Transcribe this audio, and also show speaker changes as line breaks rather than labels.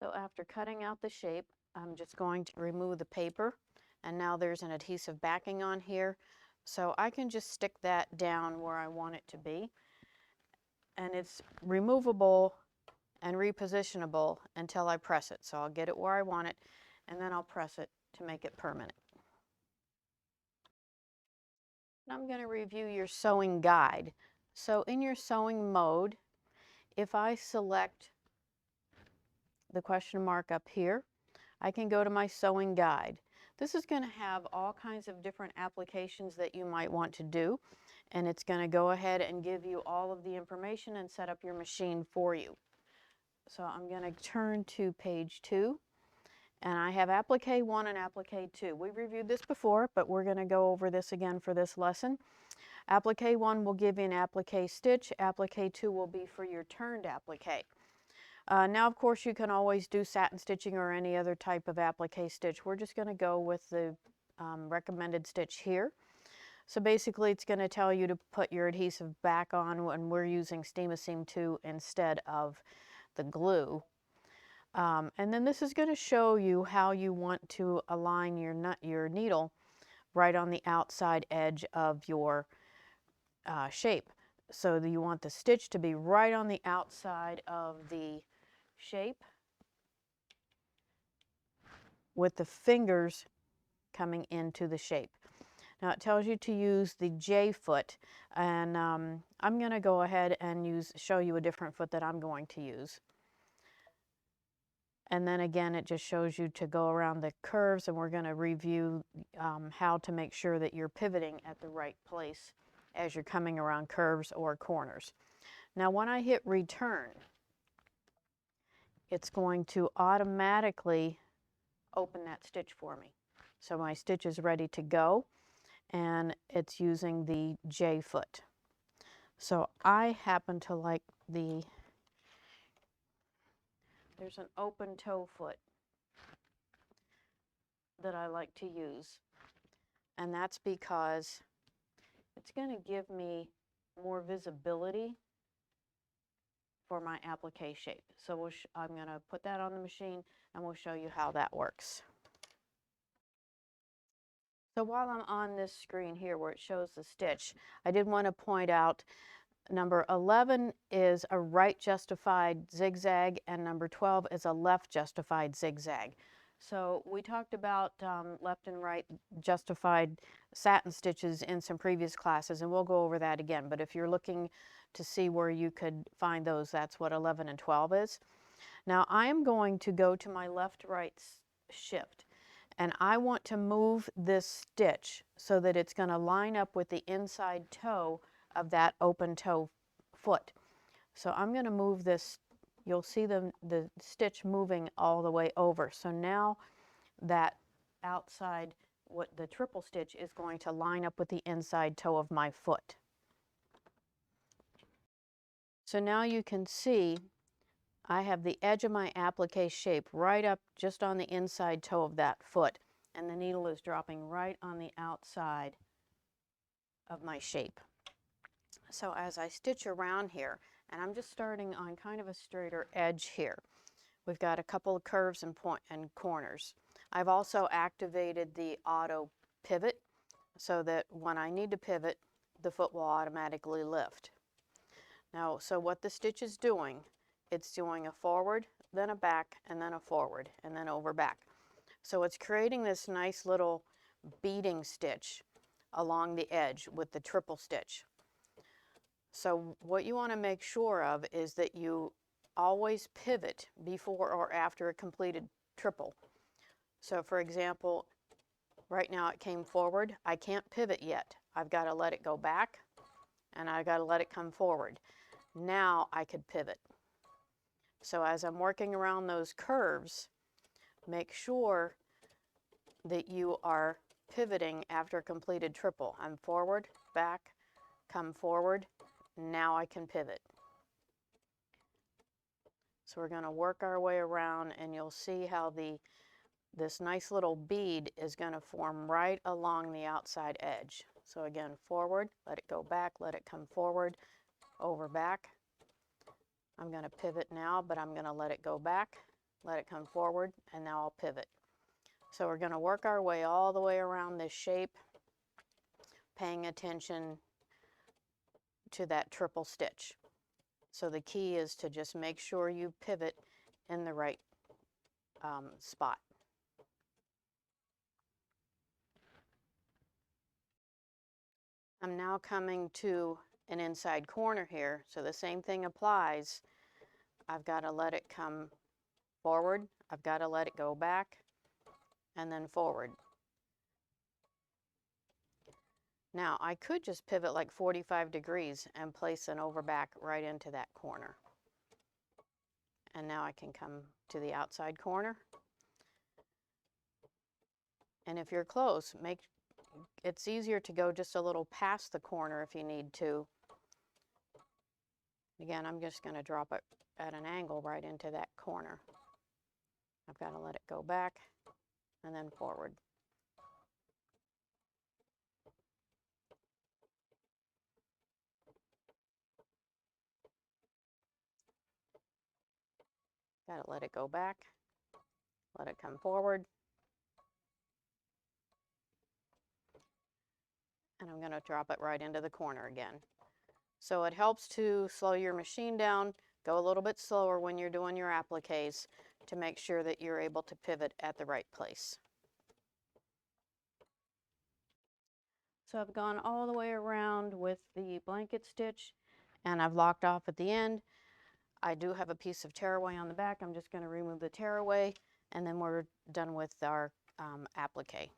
So after cutting out the shape, I'm just going to remove the paper, and now there's an adhesive backing on here. So I can just stick that down where I want it to be. And it's removable and repositionable until I press it. So I'll get it where I want it, and then I'll press it to make it permanent. And I'm going to review your sewing guide. So in your sewing mode, if I select the question mark up here, I can go to my sewing guide. This is going to have all kinds of different applications that you might want to do, and it's going to go ahead and give you all of the information and set up your machine for you. So I'm going to turn to page 2, and I have Applique 1 and Applique 2. We reviewed this before, but we're going to go over this again for this lesson. Applique 1 will give you an applique stitch. Applique 2 will be for your turned applique. Now, of course, you can always do satin stitching or any other type of applique stitch. We're just going to go with the recommended stitch here. So basically, it's going to tell you to put your adhesive back on when we're using Steam-A-Seam 2 instead of the glue. And then this is going to show you how you want to align your needle right on the outside edge of your shape. So you want the stitch to be right on the outside of the shape with the fingers coming into the shape. Now it tells you to use the J foot, and I'm going to go ahead and show you a different foot that I'm going to use. And then again, it just shows you to go around the curves, and we're going to review how to make sure that you're pivoting at the right place as you're coming around curves or corners. Now when I hit return, it's going to automatically open that stitch for me. So my stitch is ready to go, and it's using the J foot. So I happen to like there's an open toe foot that I like to use, and that's because it's going to give me more visibility for my applique shape. So I'm going to put that on the machine, and we'll show you how that works. So while I'm on this screen here where it shows the stitch, I did want to point out number 11 is a right justified zigzag, and number 12 is a left justified zigzag. So we talked about left and right justified satin stitches in some previous classes, and we'll go over that again. But if you're looking to see where you could find those, that's what 11 and 12 is. Now I am going to go to my left-right shift, and I want to move this stitch so that it's going to line up with the inside toe of that open toe foot. So I'm going to move this. You'll see the stitch moving all the way over. So now that outside, the triple stitch is going to line up with the inside toe of my foot. So now you can see I have the edge of my applique shape right up just on the inside toe of that foot, and the needle is dropping right on the outside of my shape. So as I stitch around here, and I'm just starting on kind of a straighter edge here, we've got a couple of curves and corners. I've also activated the auto pivot so that when I need to pivot, the foot will automatically lift. Now, so what the stitch is doing, it's doing a forward, then a back, and then a forward, and then over back. So it's creating this nice little beading stitch along the edge with the triple stitch. So what you want to make sure of is that you always pivot before or after a completed triple. So for example, right now it came forward. I can't pivot yet. I've got to let it go back, and I've got to let it come forward. Now I could pivot. So as I'm working around those curves, make sure that you are pivoting after a completed triple. I'm forward, back, come forward. Now I can pivot. So we're going to work our way around, and you'll see how this nice little bead is going to form right along the outside edge. So again, forward, let it go back, let it come forward, over back. I'm going to pivot now, but I'm going to let it go back. let it come forward, and now I'll pivot. So we're going to work our way all the way around this shape, paying attention to that triple stitch. So the key is to just make sure you pivot in the right spot. I'm now coming to an inside corner here, so the same thing applies. I've got to let it come forward, I've got to let it go back, and then forward. Now I could just pivot like 45 degrees and place an overback right into that corner. And now I can come to the outside corner. And if you're close, it's easier to go just a little past the corner if you need to. Again, I'm just going to drop it at an angle right into that corner. I've got to let it go back and then forward. Got to let it go back, let it come forward. And I'm going to drop it right into the corner again. So it helps to slow your machine down, go a little bit slower when you're doing your appliques to make sure that you're able to pivot at the right place. So I've gone all the way around with the blanket stitch and I've locked off at the end. I do have a piece of tearaway on the back. I'm just going to remove the tearaway and then we're done with our applique.